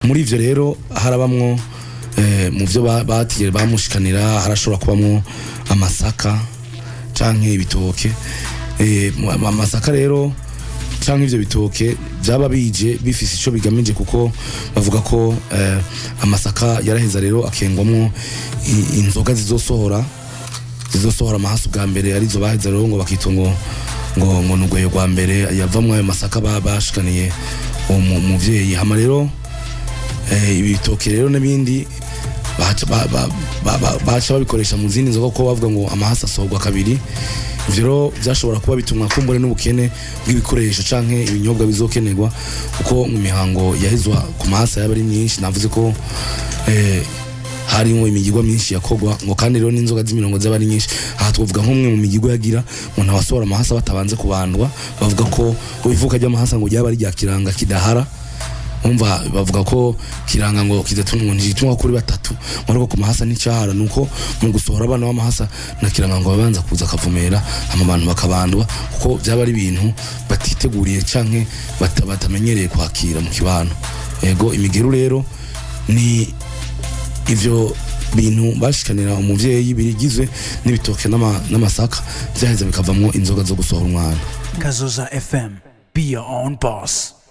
muri ivyo rero harabamwo mu byo batigere bamushikanira harashobora kubamwo amasaka canke ibitoke amasaka rero canke ivyo bitoke byaba bije bifise ico bigamije kuko bavuga ko amasaka yaraheza rero akengwamwo inzoga zizosohora amahasu bwa mbere arizo baheza rero ngo bakitongo ngo nugweyo gwa mbere yavamwe ayo masaka bashikaniye umuvyeyi hama rero ibitoke rero n'ibindi baca babikoresha mu zindi nzoga ko bavuga ngo amahasa asohorwa kabiri ivyo rero byashobora kuba bitumwa kumbure n'ubukene bw'ibikoresho canke ibinyobwa bizokenerwa kuko mu mihango yahizwa ku mahasa yaba ari myinshi navuze ko harimo imigirwa myinshi yakogwa ngo kandi rero n'inzoga z'imirongo z'abari nyinshi aha twovuga nk'umwe mu migirwa yagira umuntu abasohora amahasa batabanze kubandwa bavuga ko ubivuka ry'amahasa ngo ryaba ari rya kiranga kidahara umva bavuga ko kiranga ngo kidatunwa njitumwa kuri batatu ariko ku mahasa n'icahara nuko mu gusohora abana b'amahasa na kiranga ngo babanza kuza kavumera abantu bakabandwa kuko byaba ari ibintu batiteguriye canke batamenyereye kwakira mu kibano yego imigeru rero ni ivyo bintu bashikanira umuvyeyi birigizwe n'ibitoke n'amasaka byaheza bikavamwo inzoga zo gusohora umwana. Kazoza FM, be your own boss.